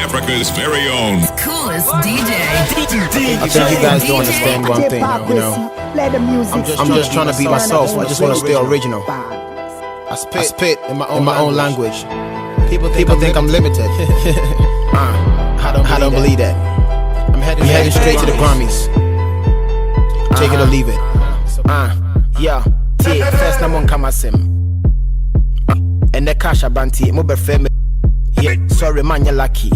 Africa's very own coolest DJ. I think you guys don't understand one thing, you know. I'm just trying to be myself. I just want to stay original. I spit in my own language. People think I'm limited. I don't believe that. I'm heading straight to the Grammys. Take it or leave it. Yeah. First I'm on Kamasim. And the cash abanti, mobile family. Yeah, sorry man, you're lucky.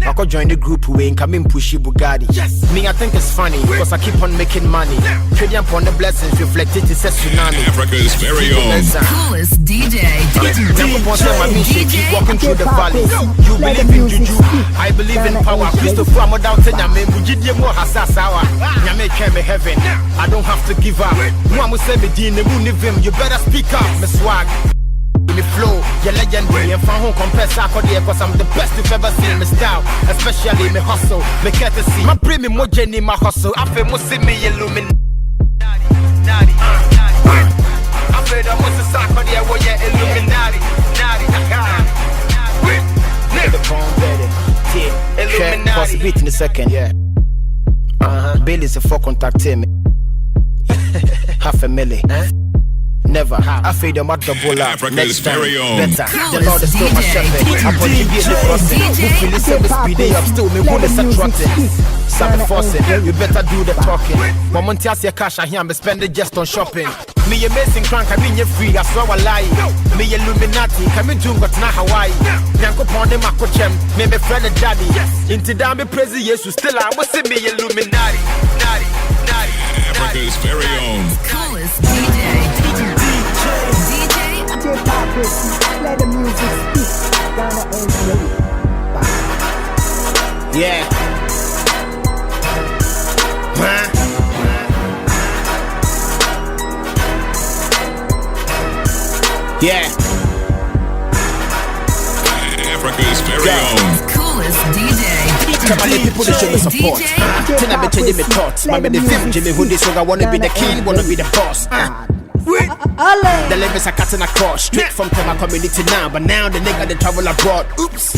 I could join the group who ain't coming pushy Bugatti. Me, I think it's funny because I keep on making money. Trading upon the blessings reflected to a tsunami. Africa's very own Coolest DJ. Keep walking through the valley. You believe in juju, I believe in power. Christopher, I'm down to Yame, Mujidia more Hasasawa. Yame came to heaven. I don't have to give up. One will say me, Dean, you better speak up, my swag. Me flow, you're legendary and found home compare Sarkodie cause I'm the best you've ever seen. Me style, especially me hustle, me courtesy. My premium more Jenny, my hustle. I feel more see me illuminati. I feel the most Sarkodie where you're Illuminati. The phone better. Yeah, Illuminati. Pause the beat in a second. Yeah. Bailey's a fuck contact me. $500,000. Never. I feel them at double up. Next time, better. The Lord is still my shepherd. I'm going to be the crossing. Who feel the service speedy up still? Me who is a trotting. Sammy Fawcett, you better do the talking. Momentarily your cash I hear me spend it just on shopping. Me amazing crank, I mean you free, I swear I lie. Me Illuminati, come in June, got na Hawaii. Yanko Pony Makochem, me be friend and daddy. Into damn me praise Jesus, still I was see me Illuminati. Africa's very own Coolest DJ. Let the music speak. Ghana and yeah. Yeah. Africa's very own Coolest DJ. Come on, let people to show me support. Then I be changing my thoughts. My the fifth Jimmy who this I wanna be the king, wanna be the boss. The levels are cutting across straight from my community now, but now the nigga they travel abroad. Oops.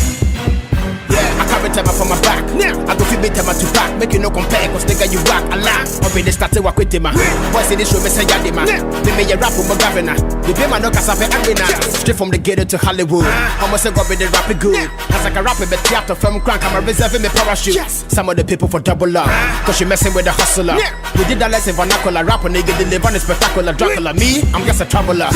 Yeah, I carry time from my back. I go feel me time to back. Make you no compare, cause nigga you whack a lot. I'll be the started work with him. Boys in this show, me say yadima. They may a rap with my governor. The be my no casafe arena. Straight from the ghetto to Hollywood. Almost a go be the rapper good. As I can rap with the theater from crank, I'm reserving me parachute. Some of the people for double up, cause you messing with the hustler. We did that lesson vernacular rap and nigga deliver the spectacular Dracula. Me, I'm just a traveler.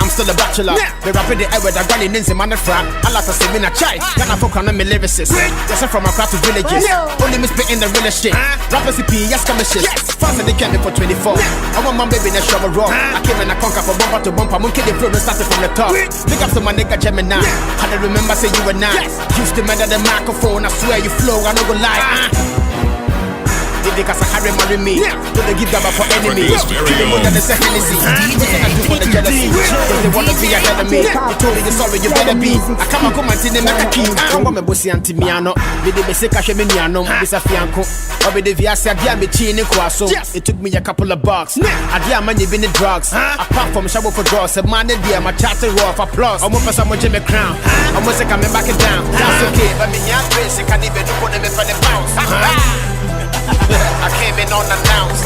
I'm still a bachelor. They rapping the air with a granny ninja man and frap. I like to say me na chai. Gonna fuck on me lyricist. Just from across the villages. Only me spitting the real shit. Rappers CP, yes, come shit. Fast and they came in for 24. I want my baby in a shower raw. I came in a conquer from bumper to bumper. Monkey the flow started from the top. Big up to my nigga Gemini. I don't remember say you were nice. Used to murder the microphone. I swear you flow. I don't go lie. If they can marry me, don't they give that for enemy? People more than the second is what I do for the jealousy. If they wanna be ahead of me, you told me the sorry you better be. I come and come and tell them like a key. I don't want me bossy antimiano. They be sick as me niano. This a fianco. Or be the Viasia Diami Chin in Quasso. It took me a couple of bucks. I dear man, you've been in drugs. Apart from shower for drugs, a man and dear my charter raw for applause. I'm for someone Jimmy Crown. I'm gonna come back it down. That's okay, but me young face, I can't even do what they for the bounce. I came in unannounced.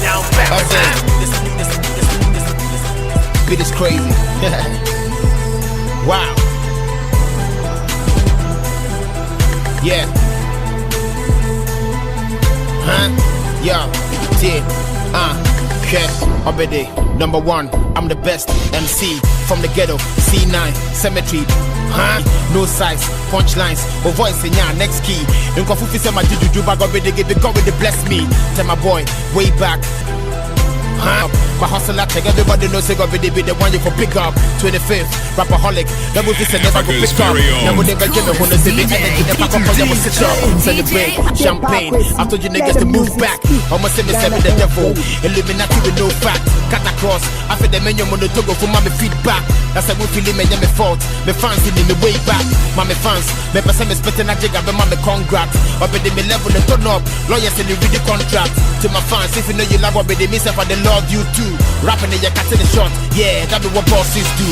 Now I'm back. This beat is crazy. Wow. Yeah. Yeah. Okay. Obede. Number one. I'm the best MC from the ghetto. C9 Cemetery. No size, punchlines, or voice in your next key. In Kofufi say my juju bag up with the give God with the bless me. Tell my boy, way back. My hustle at take everybody knows they got be the one you for pick up. 25th, rapaholic, double this and never go pick up. Never never give me when they say the energy, the pack up on you sit up. Celebrate, champagne. I told you niggas to move back. Almost say me seven the devil. Illuminati with no fact. Cut across, I feel the menu on the togo for my feedback. That's a we feel me and me fault. Me fans in the way back. My fans, me person me spitting a jig up and my congrats. Up in the level the turn up. Lawyers in the read the contract. To my fans, if you know you love what they miss up and they love you too. Rapping in your cat in the shot, yeah, that be what bosses do.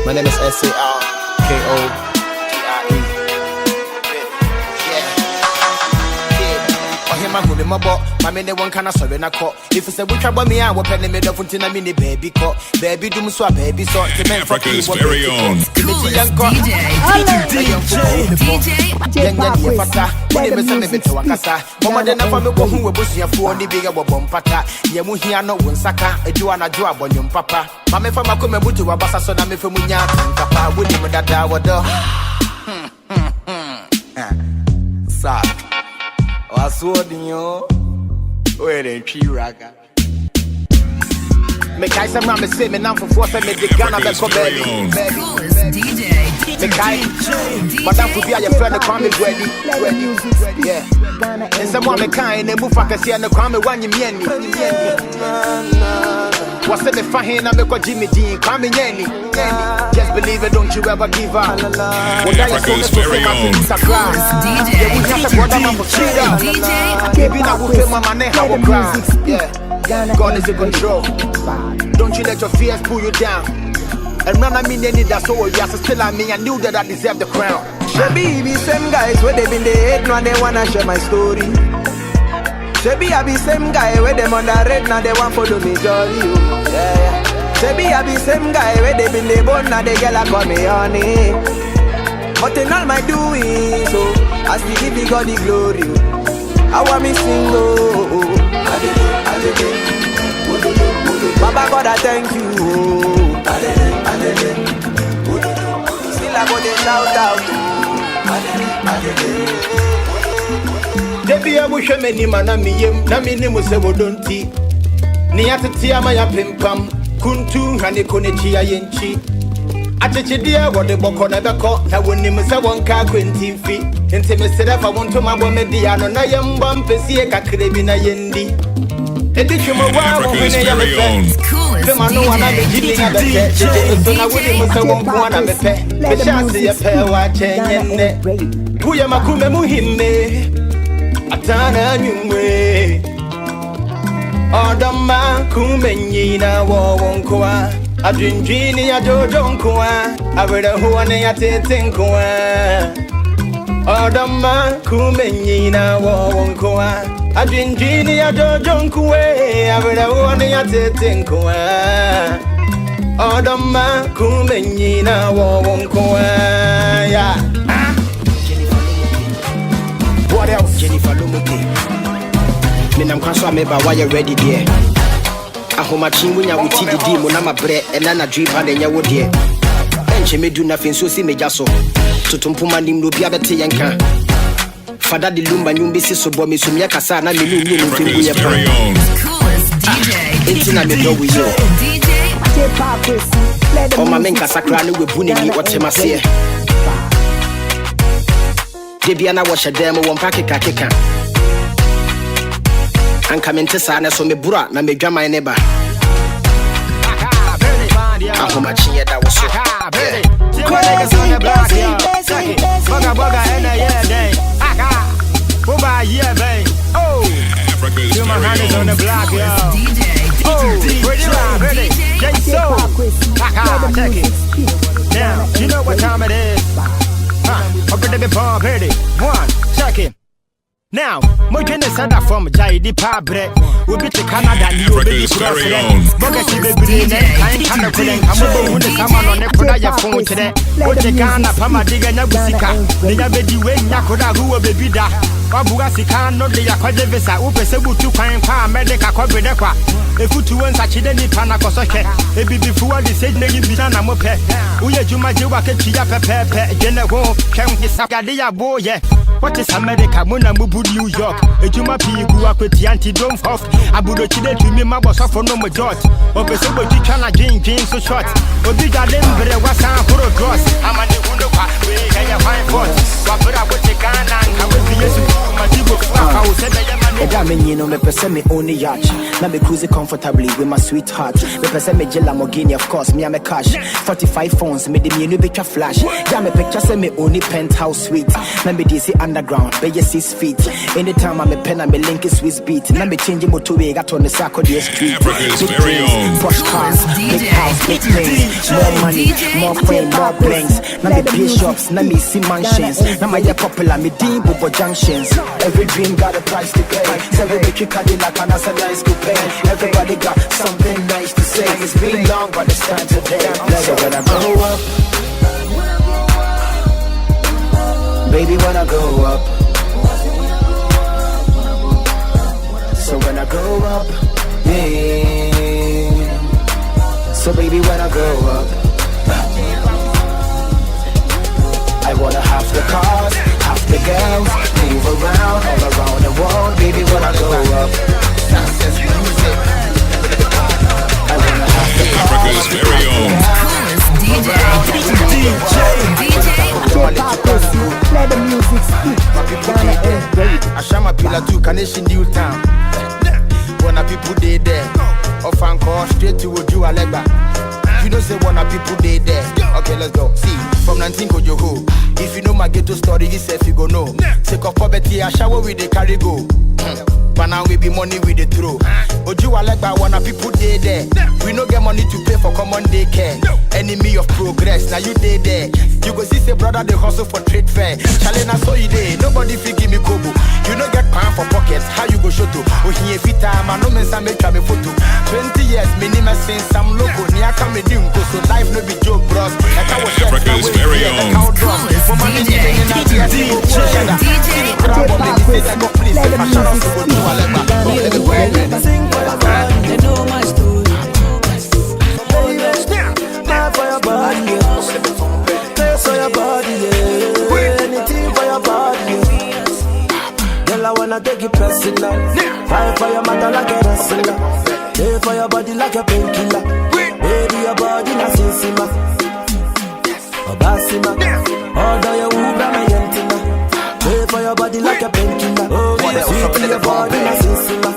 My name is SARKOTRE. My hood in my butt, my men one kind of sorry na caught. If you say we trouble me, I will penny me the fountain a mini baby caught. Baby do so baby so to men for Africa's very own. Coolest DJ. Fata, when they send me to Wakasa. Mama then I found me who were bushing for the bigger bompata. Yamuhia no one saka, a Joanna Joab on your papa. Mamma from a come to a bassa so I'm from Munya, Papa, with him that I would do. Sad. Wasodinyo where tree raga me kai some ram say me now for force me the Ghana be ko baby Coolest DJ. me kai but that could be your friend call me ready yeah and someone me kai and move faka see and call me one yemi what's the fahin na me ko Jimmy Dean call me nyeni just believe it, don't you ever give up. Africa's very own. Coolest DJ. God is in control. Don't you let your fears pull you down. And run, I mean, they need that soul. Yes, still I mean, I knew that I deserved the crown. Shebi be same guys where they been the hate, now they wanna share my story. Shebi I be same guy where them on the red, now they want follow me jolly. Yeah. Shebi I be same guy where they been the bone, now they girl call me honey. But in all my doing, so I still give God the glory. I want me single. Baba God, I thank you. Still I go the shout out. Debi ya mushe meni mana miyem na mini musewo donti. Ni atati ama ya pimpam kuntu hani konechi ya yenchi. Achechidia wode boko na beko na woni musewo nka kwenti fi. Nti mesere fa wonto mabo media no na yemba mpesi e kakre bi na yendi. Edichu mo wa wo hene ya mefe. Coolest Fema no wana me jini ya beke. So na woni musewo nko na mefe. Me chance ye pe wa chenyenne. Buya makume muhimme. Atana nyumwe Odama kumenyi na wawonkoa Adrinjini ya jojonkoa Awere huwane ya tetenkoa Odama kumenyi na wawonkoa Adrinjini ya jojonkoa Awere huwane ya tetenkoa Odama kumenyi na wawonkoa Yeah. What else? Jennifer Lumuke. Minam Kaswa meba why you ready there. Ahoma chingunya wuti didi mo na mabre enana drip and enya wo there. Enche me do nothing so si me jaso. Tutumpuma nim no bia bete yenka. Fada di lumba nyumbi si so bo me sumya kasa na me nu mfimbu ye pa. Coolest DJ. Intina me do we yo. DJ. O ma menka sakra ne webu ne ni otemase. Debiana watch a demo one packet kaka. And come into sana so me bura na me dwa my neighbor. Ahoma chinye da wo so. Africa's very own. DJ. Now, you know what time it is. I'm ready to be pump, ready. One, check it. Now, my goodness, said that from Jaidi Pabre. We'll be to Canada, you will be very own. Bogasi baby, kind of feeling. I'm going to come on the Kodaya phone today. What the Ghana, Pama Diga Nabusika, the Yabedi Way, Nakoda, who will be da. Babugasikan, not the Yakadevisa, Upesebu to Pine Palm, Medica Cobredequa. If you two ones actually need Panacosoke, maybe before the sage name Bitana Mope. Uya Juma Juba Chia Pepe, General, Kem Sakadia Boy. What is America? Mona Mubu, New York. A Juma P. grew up with the anti-dome off. Abudo Chile to me, my was off for no more dot. Or Pesebo Chicana Jane so short. Or big Adam, but I was on for a cross. I'm on the window, we can find forth. Wapura with the Ghana, and I will be yes. Eda me nyino me pese me own yacht. Na me cruise comfortably with my sweetheart. Me pese me je Lamborghini, of course me a cash. 45 phones me de me no betcha flash. Ya me picture say me only penthouse suite. Na me dey say underground, be 6 feet. Anytime I'm a pen, I'm a link is Swiss beat. And I'm changing motorway, got on the sack of the street. Africa's very own. Posh cars, big house, big things. More money, more fame, more blinks. Now me bishops, now me see mansions. Now my popular, me deep over junctions. Every dream got a price to pay. Every week you cut it like an nice to pay. Everybody got something nice to say. It's been long, but it's time to pay. So when I grow up, baby, when I grow up. So when I grow up, yeah. So baby, when I grow up, I wanna have the cars, have the girls, move around, all around the world. Baby, when I grow up, I wanna have the cars. Africa's very own. Coolest DJ. Let the music speak. I share my pillar to Carnation New Town. Wanna people they there. Off and call straight to Oju Alegba. You know say wanna people they there. Okay, let's go. See, from 19 Kojoho. If you know my ghetto story, this if you go know. Take off poverty, I shower with the carry go. But now we be money with the throw. Oju Alegba wanna people they there. We no get money to pay for common daycare. Enemy of progress, now you they there. You go see say brother they hustle for trade fair. Challenge I saw you there. Nobody fit give me kobo. You no get pound for pockets. How you go show to? Oh here fit time. I no men some make me photo. 20 years minimum since some local. Nia come me dim so life no be joke bros. Like I was Africa's very own. Coolest Sing for your body, they know my story. Not for your body, place for your body, anything for your body. Girl, I wanna take you personal. Fight for your mother like a wrestler. Play for your body like a painkiller. Baby, your body na sisima. Obasima. Although you ubra my yentina. Play for your body like a painkiller. Oh, sweet your body na sisima.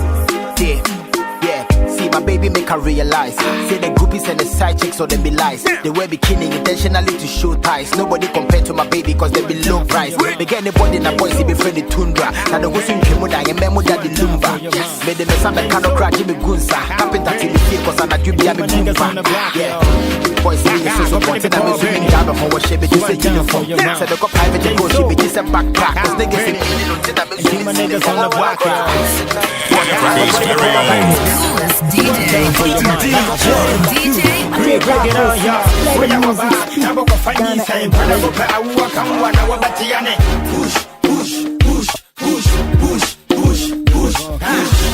Yeah, see my baby make her realize. Say the groupies and the side chicks so they be lies. They wear bikini intentionally to show ties. Nobody compared to my baby cause they be low price. They get anybody in a boy see be friendly tundra. Now the whoosing came with a memo that the lumba. Made them some cano crack Jimmy Gunsa. Carpenter till the feel cause I'm a jubia me jumpa. Yeah, boys see the so wanted I'm assuming down on what she be just a uniform. Said the cop private to go she be just a backpack. Cause niggas in my niggas on the block. Africa's very own. Coolest DJ. Break it on, y'all. Where you go back? Now go find me saying, "Brother, go pay. I walk and walk. Now what about you? Push, push, push, push, push, push, push."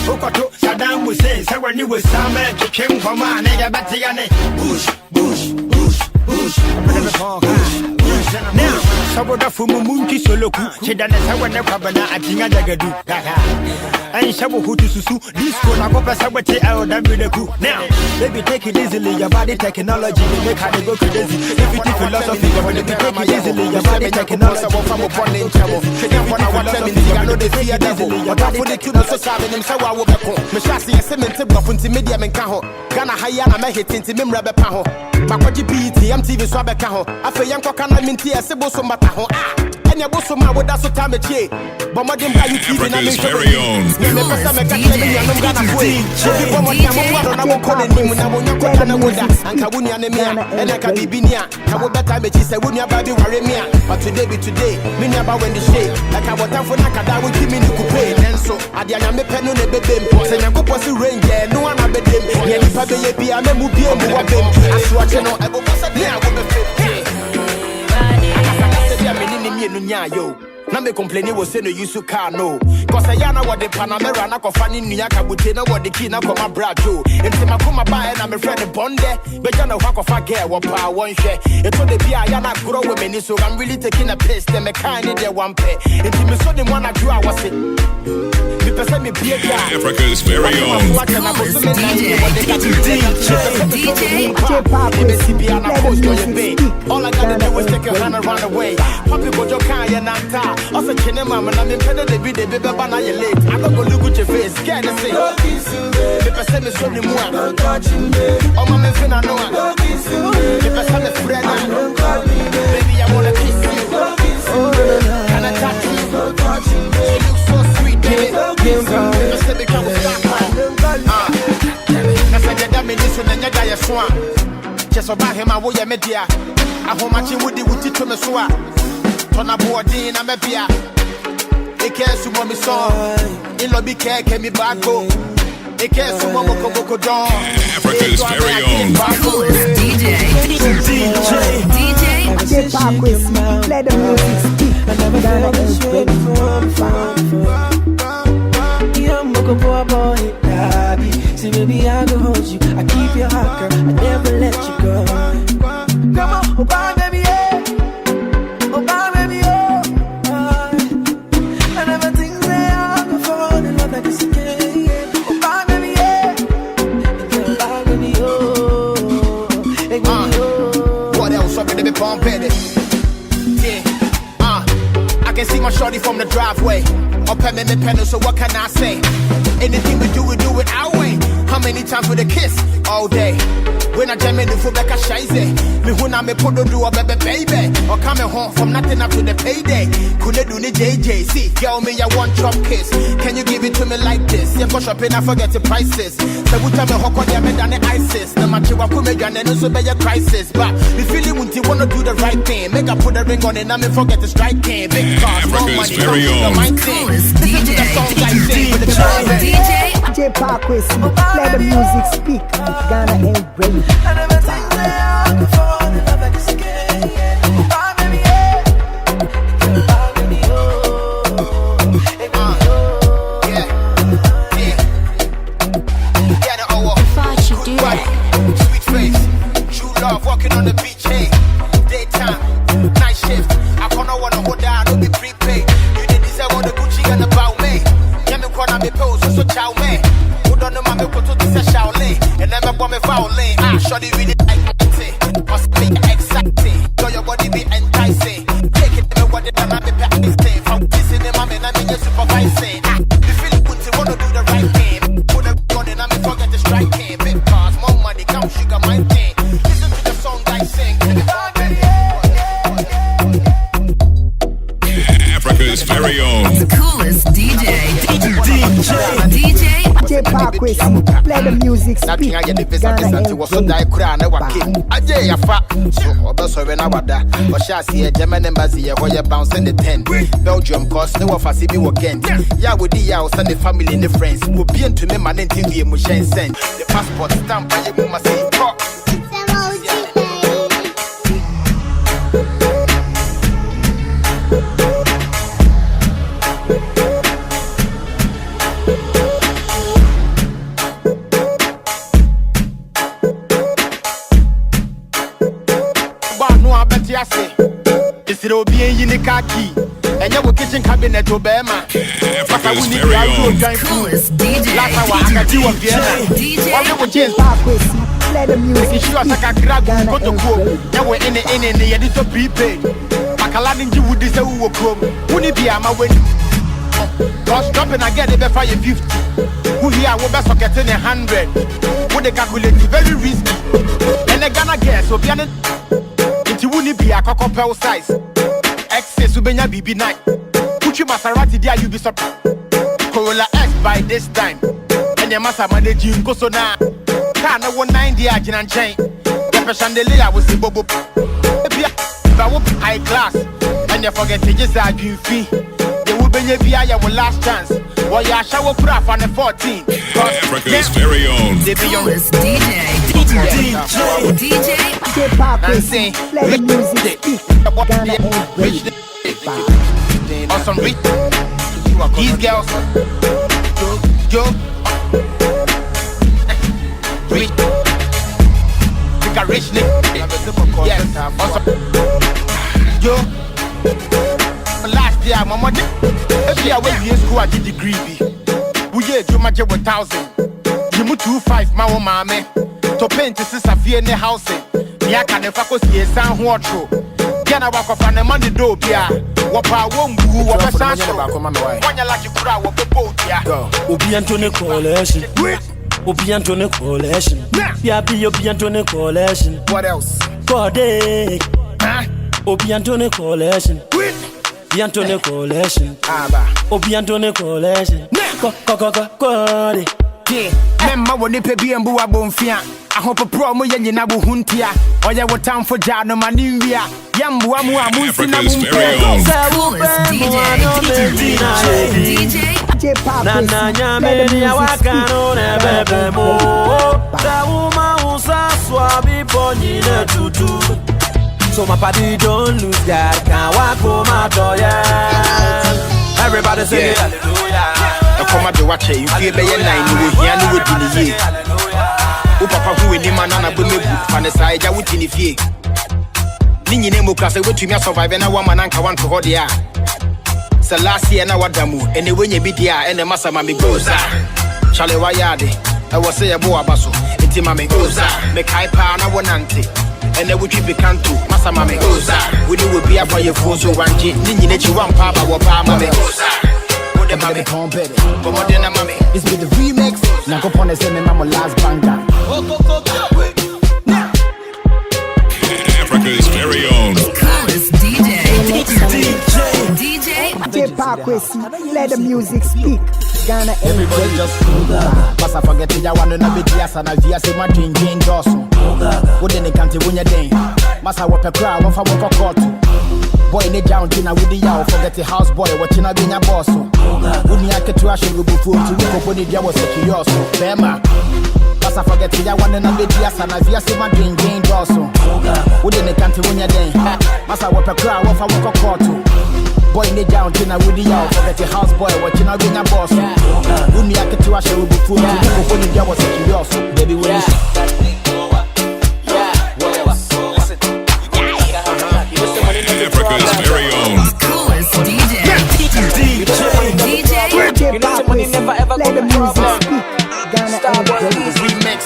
Okoto Saddam Hussein. Say when you was Samuel, you came from my nigga, but you push, push, push, push, push. Now, Saboda Fumu Munki Soloku, Chedana Sawana Kabana, I think I do. And Shabu Hutu Susu, this one I go Sabate out and with the coup. Now, baby, take it easily, your body technology, they make how they go crazy. If it is philosophy, you're going to take it easily, your body technology. From a point in trouble, taking one hour, I know they see a devil. But I put it to the society, and so I will be home. Mashasi and cement, but into medium and caho. Gana Hayana, my hit into Mimrabe Paho. But what you beat, MTV Swabacaho. I feel young Kokana Minty, a Siboso Mataho. And your bosom, I would also time a chair. But my damn guy, you keep it. Africa's very own. But today be today, me never when the shade. Like I was time for Nakada, we keep me the coupe. And so, I did a pen on the baby. Say, I go pussy rain, yeah, no one have a dim. Yeah, if I be a memu be a mobile. I swear, you know, I go pass a day, I will be fit. Yo. Na me complain was say no use car no. Cause I yana what the Panamera na kofani nya kabute na what the key na koma brajo. Enti makoma ba na me friend bonde. Be jana hwa kofa girl wo pa won hwe. Eto de bia yana grow women so I'm really taking a piss them me kind dey one pair. Enti me so dem wanna do I was it. Me person me be Africa's very own. All I gotta do is take your hand around the way. Papi go jo kan ya nanta. Also chene mama na me pede de bi de be ba na ye late. I don't go look at your face, scared to say. Me person me so ni mu a. Oh mama me fina no a. Me person me friend. Baby I wanna kiss you. Can I touch you? chicken pie. Let's say become a Nasa jada me niso na nyaga ye so a. Cheso ba hema wo ye media. Ahomachi wudi wuti to me so a. Tona boarding na me bia. Eke sumo mi so. In lobby keke mi bago. Eke sumo moko don. Africa's very own. Coolest DJ. DJ Parkway, let the music speak. Ghana is ready for I'm a good boy, daddy. See, baby, I go hold you. I keep your heart, girl. I never let you go. Come on, oh, bye, baby, yeah. Oh, bye, baby, oh. I never think that I'll go fall in love like this again. Oh, bye, baby, yeah. Bye, baby, oh. Hey, baby, oh. What else? I'm gonna be pumping it. Yeah, I can see my shorty from the driveway. Up at me pen, so what can I say? Anything we do it our way. How many times with a kiss? All day. When I jam in the foot back a shize. Me who na me put do a baby. Or coming home from nothing up to the payday. Couldn't do the JJ. See, girl, me ya one chop kiss. Can you give it to me like this? Yeah, go shopping, I forget the prices. So we tell me how could you me than the ISIS? No matter what come again, and also be a crisis. But the feeling when you wanna do the right thing. Make I put a ring on it, and me forget the strike game. Big cars, no Africa's money, very come to the own. mind thing. DJ. DJ Parkway, let the music speak. Ghana ain't ready. I never think that I'll go fall in love like this again. Bye, baby, yeah. Bye, baby, oh. Hey, baby, oh. Yeah. Get it over. Good body, sweet face, true love, walking on the beach, hey. Daytime, night shift. I gonna wanna hold down, no be prepaid. You did deserve all the Gucci and about me. Yeah, me wanna be pose, so chow me. Who don't know my go to this a Shaolin, and then me bomb me violin. Shorty really like it, must be exciting. So your body be enticing. Take it to me, what did I be practicing? From kissing them, I'm in your supervising. You feel it, you wanna do the right thing. Put a gun in, I'm forget the strike game. Big cars, more money, count sugar, my thing. Listen to the song I sing. Africa's very own. The coolest DJ. DJ Parkway, let the music Nothing I speak. get the visa Ghana was so ain't die ready. cry never came. Ajay ya fa so obeso we na wada. Or shall see a German embassy ya where you bounce in the 10. Belgium cost no of us be weekend. Ya with the house and the family and the friends. Will be into me man TV mo send. The passport stamp by you must say. Is it be in the khaki? And your kitchen cabinet to Bema. Africa's very own. Coolest DJ. Last hour I got you up here. What you change? Parkway, let the music If you are like a grab, go to go. Now we're in the editor prepaid. Makalani, you would say who will come. Wouldn't be a my way. Cause dropping again, they fire 50. Who here will best get in 100. Would they calculate very risky? And they gonna guess, so be an it wouldn't be a cockapel size. Excess will be a BB night. Put your Maserati there, you be surprised. Corolla X by this time. And your master managing go so now. Can't no 190 agent and chain. The chandelier was the bobo. High class. And you forget to just add you fee. They will be your last chance. While you shower proof on the 14. Africa's very own. They be on Coolest DJ. DJ. Parkway, sing. let the music speak. Ghana ain't ready. Awesome rich. These girls. Yo. Rich. Like a rich nigga. Yes. Awesome. Yo. Last year, my mother. Every year when we in school, I did degree. We had you much with 1,000. You move 2.5, my own mammy. To paint this is a fear in the housing. Yeah, can if I could see a sound what true. Can I walk off on the money do, yeah? What I won't do, what I sound about. When you like you crowd, what the boat, yeah. Obi Antony Coalition. Obi Antony Coalition. Yeah, be Obi Antony Coalition. What else? God, Obi Antony Coalition. Antone Coalition. Aba. Obi Antone Coalition. Go. Yeah, memma woni pe bi embu abonfia. Ahopo pro mo ye nyina bo huntia. Oye wo time for ja no manimvia. Yambu amu amusi na Africa's very own. Coolest DJ. Nana nyameni ya wakano ne bebe mo. Tauma usa swabi ponyine tutu. So my party don't lose that. Can't walk home out everybody sing it, hallelujah. Come to watch it. You feel be your nine. You will hear no word in the year. O papa who in the man and a bumi for the side. I would in the fee. Nini name of class. I went to me survive and a woman and want to hold the air. So last year na wadamu. And the when you be there and the massa mami goes. Charlie Wayade. I was say a boa basso. It's mami goes. Make high pound a one auntie. And then we keep it can't do. Massa mami goes. We do be up for your phone so one G. Nini let you one papa or palma goes. It's been the remix. Now go on and say me mama last banger. Africa's very own. Coolest DJ. DJ Parkwesi, let the music speak. Ghana, everybody just Pass I forget to ya one and a bit yes and I via say my dream Jane Dawson. Wouldn't can't win your day. Massa what a crowd one for one court. Boy in the down dinner with the yow, forget the house boy, watching a being a boss. Wouldn't I get to ash and go before to look up when the was a curious. Bema. Pass I forget to ya one and a bit yes and I via say my dream Jane Dawson. Wouldn't can't win your day. Massa what a crowd one for one court. Boy in the down dinner with the yow, forget the house boy, watching a being a boss. Wouldn't I get to ash and go before to look up when the was a curious. Baby, when Africa's very own. Coolest DJ. DJ Parkwesi, let the music speak. Ghana, everybody remix.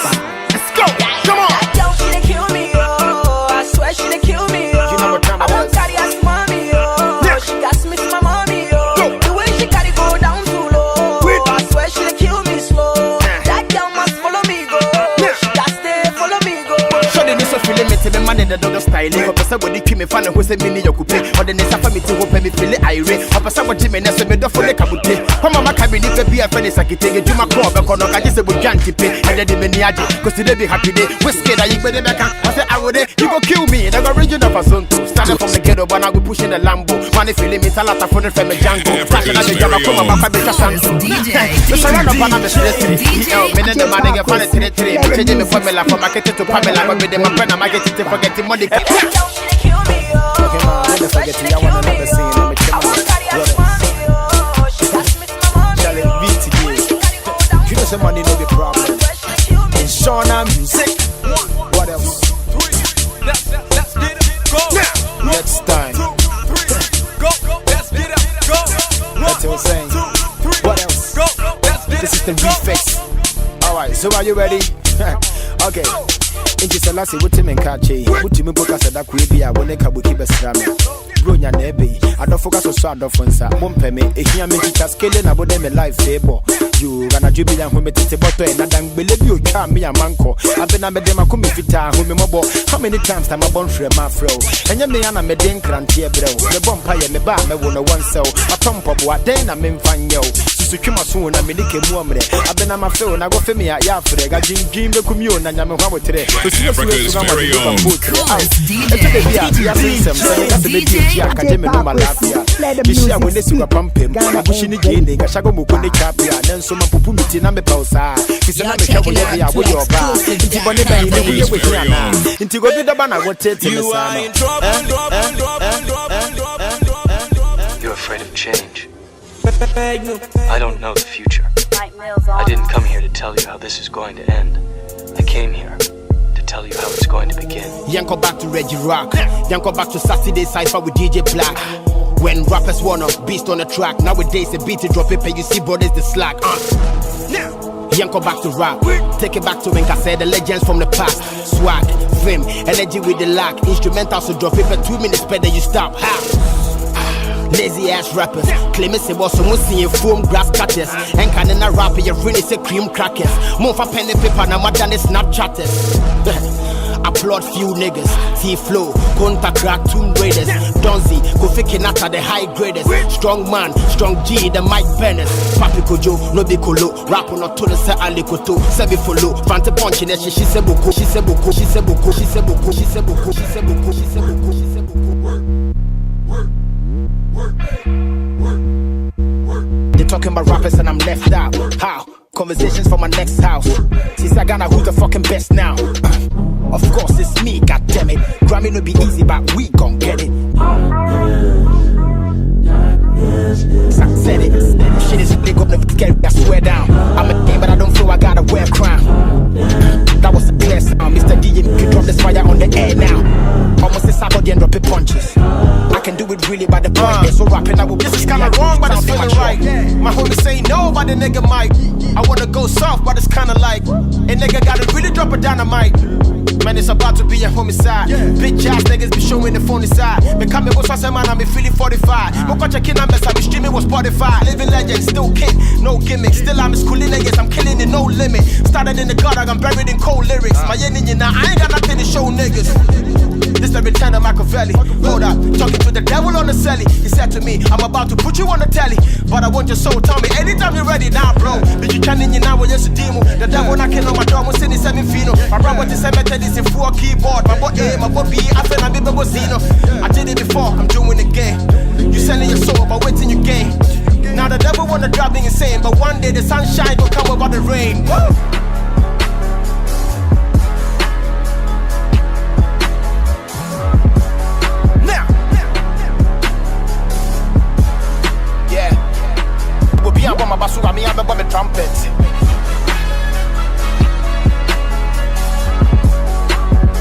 Let's go. Come on. I doubt she done kill me, oh. I swear she done kill me, oh. You know what time I it want is. carry ask mommy, oh. Yeah. She got miss my mommy, oh. Go. The way she got it go down too low. Wait. I swear she done kill me slow. Yeah. That girl must follow me, go. Yeah. She got stay follow me, go. So the news of feeling me to the man in the dog style. If a person would keep me fan who say mini yokupe, or the next for me to hope me feel it irate. A person would Jimmy Nessa me for the cabute. Come on, my cabinet to be a friend is like it. You my club, a corner, I just say with Janti pay, and then the miniaji, because today be happy day. Whiskey that you better back. I say, I would, you go kill me. And I go regional person too. Starting from the ghetto, but I go pushing the Lambo. Money feeling me, Salata for the family Django. Fashion as a jama, come on, my baby Santo. The surround of Panama Street, men and the man get funny territory, changing the formula from marketing to Pamela, but with them, my friend, I get it to forget the money. I doubt she done kill me, oh. I swear she done kill me, oh. I want carry ask mommy, oh. She got miss my mommy, Charlie, oh. beat The way she got it go down You know some money no be problem. I swear she done kill me. And Shauna music. What else? Let's get it, go. Next time. 2, 3, go. Let's get it, go. That's what I'm saying. 2, 3, What else? go. Let's get This is the it, go. refix. Alright, so are you ready? Okay. Inti Salasi, what him and Kachi, what you book us at that Quibia, when they can keep a slam. Brunya Nebe, I don't focus on Sword of Fonsa, Mompeme, a here make it as killing about them a life table. You gonna jubilant who made it bottle and I don't believe you can't be a manco. I've been a medema come fita, who me mobile. How many times I'm a born for my fro? And you may an medin crantier bro. The bumpire me bar me one one cell. A pump up what then I'm in fan yo. Sukuma soon, I'm in the Kimwamre. I've been on my phone, I go for me at Yafreg. I dream the commune and I'm a today. Africa's very own. Coolest DJ. Kisha mwende suwa pampem Abushini jene Gashago mukone chapia Nenso mampupu miti na mepausa Kisa na mekabu yebi ya wuli oba Inti bone ba hine wye wiki yana Inti gobi daba na wote teme sana You're afraid of change. I don't know the future. I didn't come here to tell you how this is going to end. I came here to tell you how it's going to begin. Yanko back to Reggie Rock Yanko back to Saturday Cypher with DJ Black. When rappers wanna beast on the track. Nowadays the beat to drop it, pay you see brothers the slack. Yanko back to rap. Take it back to when I said the legends from the past. Swag, fame, energy with the lack. Instrumentals to drop it for 2 minutes better you stop. Lazy ass rappers, claiming say was someone seeing foam grass cutters. And can in a rapper, you really say cream crackers. More for pen and paper, now more than the Snapchatters. I flawed few niggas. See flow, contact crack Tomb Raiders. Donzi, Kofi Kinata, the high graders. Strong man, strong G, the Mike Bennett. Papi Kojo, no be kolo. Rap on a tone, say Ali Koto. Sebi follow, Fante punch in she said buku, she said buku, she said buku, she said buku, she said buku, she said buku, she said buku, she said buku. They're talking about rappers and I'm left out. How? Conversations for my next house. Since I Ghana, who's the fucking best now? Of course it's me, goddammit. Grammy no be easy, but we gon' get it. Said it. Shit is big up, never get it, I swear down. I'm a king, but I don't feel I gotta wear a crown. That was a clear sound. Mr. DJ, you drop this fire on the air now. Almost a cycle, then drop it punches. I can do it really by the point. So rapping, I will. This is kinda wrong, but it's feeling right. My homie say no, but the nigga might. I wanna go soft, but it's kinda like a nigga gotta really drop a dynamite. Man, it's about to be a homicide. Bitch ass niggas be showing the phony side. Becoming what's awesome, man, I'm feeling 45. Mo checking numbers, I'm streaming with Spotify. Living legend, still king, no gimmick. Still I'm schooling niggas, I'm killing it, no limit. Started in the gutter, I'm buried in cold lyrics. My enemy now, I ain't got nothing to show niggas. This the return of Machiavelli. Hold up, talking to the devil on the celly. He said to me, I'm about to put you on the telly, but I want your soul. Tell me anytime you're ready now, bro. But you can't in you now when you're a demo. The devil knocking on my door, I'm sitting 7 fino. I rap with the cemetery, this in 4 keyboard. My boy A, my boy B, I feel I'm Biba Zeno. I did it before, I'm doing it again. You selling your soul, but waiting you gain. Now the devil wanna drive me insane, but one day the sunshine will come over the rain. Woo! I want my basuga, me, I want my trumpet.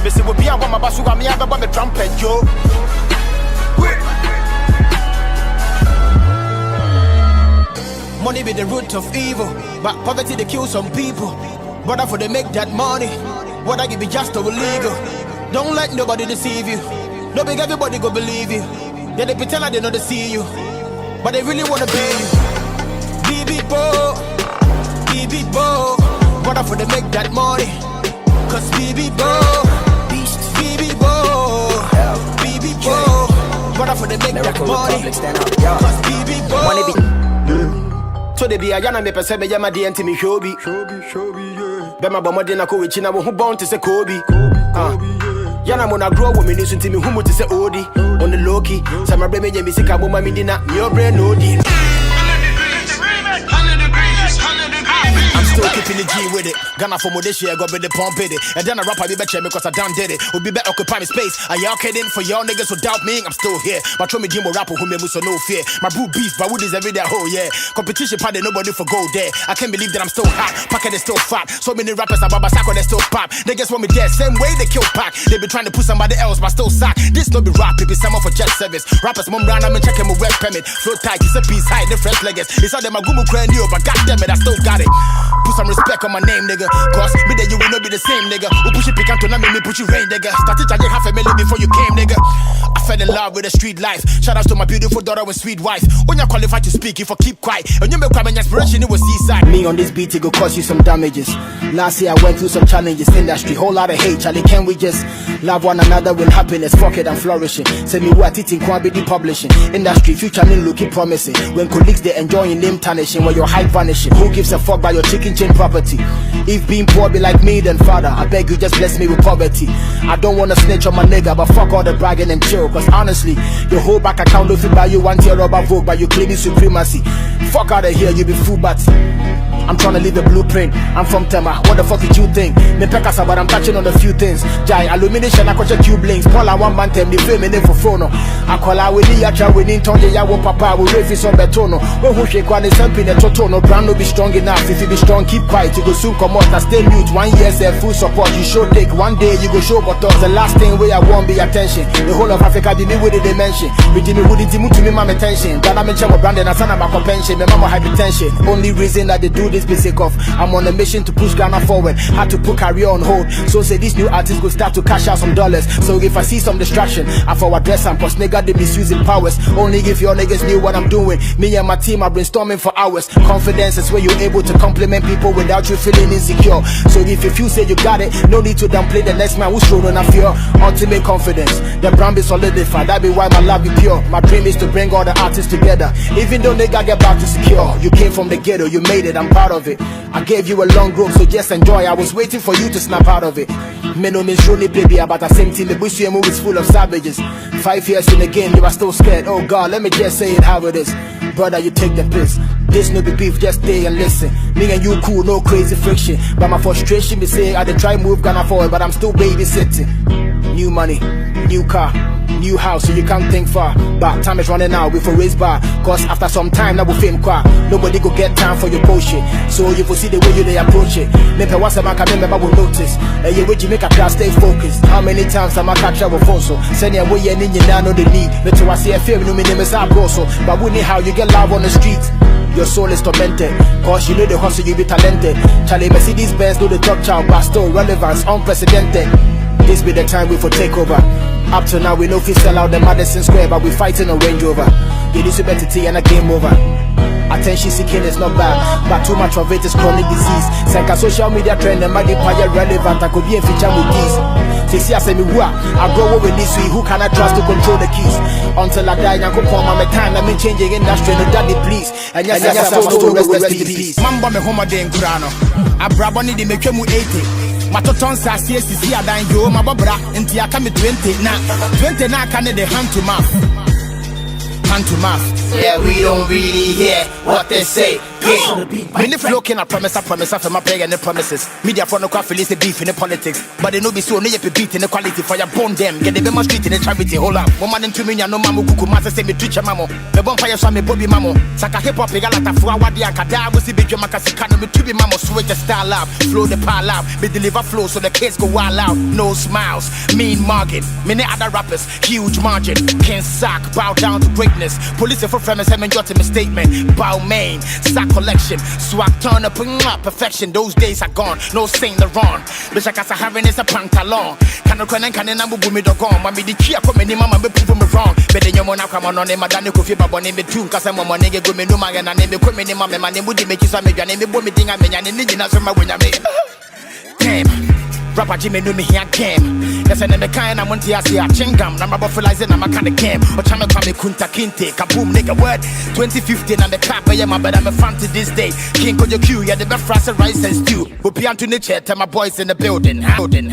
Missy will be I want my basuga, me, I want my trumpet, yo. Money be the root of evil, but poverty they kill some people. Brother, for they make that money, what I give be just or illegal. Don't let nobody deceive you. No big everybody go believe you. Then they pretend like they know they see you, but they really wanna be you. BB Bo, brother for they make that money. Cause BB Bo, brother for they make that money. Cause BB Bo. So they be a yana me perceive me yama di enti me shobi. Be my bomo dina ko wichina wo hu born to say Kobe. Yana mona grow wo me nisu nti me hu mo to say Odi. On the low key, say my brain me me sika mo ma me dina me your brain Odi. I'm still keeping the G with it. Ghana for more this year, go be the pump it. And then I rap, I be better because I done did it. Will be better occupy my space. Are y'all kidding? For y'all niggas who doubt me, I'm still here. But throw me Jimbo rapper who made me so no fear. My brew beef, but wood is every day, oh yeah. Competition party, nobody for gold there. I can't believe that I'm still hot. Packet is still fat. So many rappers are Baba Sako, they still pop. Niggas want me dead, same way they kill Pac. They be trying to put somebody else, but still sack. This no be rap, it be someone for jet service. Rappers mom round, I'm checking my web permit. Flow tight, it's a piece high, the fresh leggings. It's all them a gumu crane you, but goddamn it, I still got it. Put some respect on my name, nigga. Cause me that you will not be the same, nigga. Who push it pick and to not make me put you rain, nigga. Started charging $500,000 before you came, nigga. I fell in love with the street life. Shout out to my beautiful daughter and sweet wife. When you're qualified to speak, if I keep quiet. And you make crime and inspiration, it was seaside. Me on this beat, it go cause you some damages. Last year I went through some challenges. Industry, whole lot of hate, Charlie. Can we just love one another with happiness? Fuck it, I'm flourishing. Send me what it in quantity publishing. Industry, future me looking promising. When colleagues they enjoying name tarnishing. When your hype vanishing. Who gives a fuck by your chicken chain property? If being poor be like me, then father, I beg you just bless me with poverty. I don't wanna snitch on my nigga, but fuck all the bragging and chill. Cause honestly, your whole back account don't fit by you one tier rubber vote, but you claiming supremacy. Fuck out of here, you be fool bat. I'm trying to leave a blueprint. I'm from Tema. What the fuck did you think? Me pekasa, but I'm touching on a few things. Jai, illumination, I got your cube links. Paul, I want man them, the fame in for phone. I call out with the yacha, we need Tony, I want papa, we raise this on betono. When who shake one is helping the totono. Brand no be strong enough. If you be strong, keep quiet. You go soon come out and stay mute. 1 year, say full support. You show take. One day, you go show but the last thing where I want be attention. The whole of Africa can be me with the dimension. We did me with the to me, my attention. But I'm in charge of branding, I son of my pension, my mama hypertension. Only reason that they do this basic off. I'm on a mission to push Ghana forward. Had to put career on hold. So say these new artists could start to cash out some dollars. So if I see some distraction, I forward dress and post nigga they misusing powers. Only if your niggas knew what I'm doing. Me and my team are brainstorming for hours. Confidence is where you're able to compliment people without you feeling insecure. So if you feel say you got it, no need to downplay the next man who's showing up fear. Ultimate confidence, the brand be solidified. That be why my love be pure. My dream is to bring all the artists together. Even though nigga get back to secure. You came from the ghetto, you made it, I'm proud of it. I gave you a long rope, so just enjoy. I was waiting for you to snap out of it. Me no means surely baby about the same team. The Bush movie is full of savages. 5 years in the game, you are still scared. Oh God, let me just say it how it is. Brother, you take the piss. This no be beef, just stay and listen. Me and you cool, no crazy friction. But my frustration be saying I dey try move Ghana forward, but I'm still babysitting. New money, new car, new house, so you can't think far. But time is running out, we for raise bar. Cause after some time, now we fame quiet. Nobody go get time for your bullshit. So you will see the way you they approach it. Maybe once a man can remember will notice. And you with you make a class stay focused. How many times am I catch up with phone so? Send your way and in you now know the need. But to I see a film, no me name is Abroso. But we need how you get love on the streets. Your soul is tormented, cause you know the hustle, you be talented. Charlie Mercedes Benz know the top child, but still relevance, unprecedented. This be the time we for take over. Up to now we know if we sell out the Madison Square, but we fighting a Range Rover. You need to better tea and a game over. Attention seeking is not bad, but too much of it is chronic disease. Second social media trend and mighty power relevant. I could be in feature with these. See, I say me who I grow up with this way. Who can I trust to control the keys? Until I die, I go for my time. I mean changing industry, no daddy please. And yes, I still rest in peace. Mamba me home again, Grano. I braboni de make you 80. Matoton says yes, see I dine yo, my babra, and Tia come 20 now. 20 now can the hand to mouth. Hand to mouth. Yeah, we don't really hear what they say. Many flow can I promise for my pay and the promises. Media for no coffee is the beef in the politics. But they know be so near beat in the quality for your bone them. Get the Bema Street in the charity. Hold up. 1 man and 2 million no mamu kuku masa say me teacher mamo. The bonfire saw me Bobby mamo. Saka hip hop galata for what the akada was the big makasi can me to be mamo switch the style up. Flow the pile out. Be deliver flow so the kids go wild out. No smiles. Mean margin. Many other rappers. Huge margin. Can't sack. Bow down to greatness. Police for famous have enjoyed my statement. Bow main. Sack collection, swag turn up and up perfection. Those days are gone, no Saint Laurent. Bitch, I can't have is a pantalon. Can I number me dog on? Mammy, the chia come in, mama, be prove me wrong. But then your mona come on him, Madame Kofi Babon, me too, cause I'm a nigga, go me no man, and I name the women in my man, and would make you some name, the woman thing I mean, and Indian as my when I made. Damn. Rapper Jimmy knew me here game. Yes, and the kind I want to see a chingam. I'm about fertilizing, I'm a kind of game. Or channel call me Kunta Kinte, kaboom, nigga, word. 2015 and the clap, I am, but I'm a fan to this day. King Kojo Q, yeah, the best fries and rice and stew. Who be on to nature, tell my boys in the building. Howden.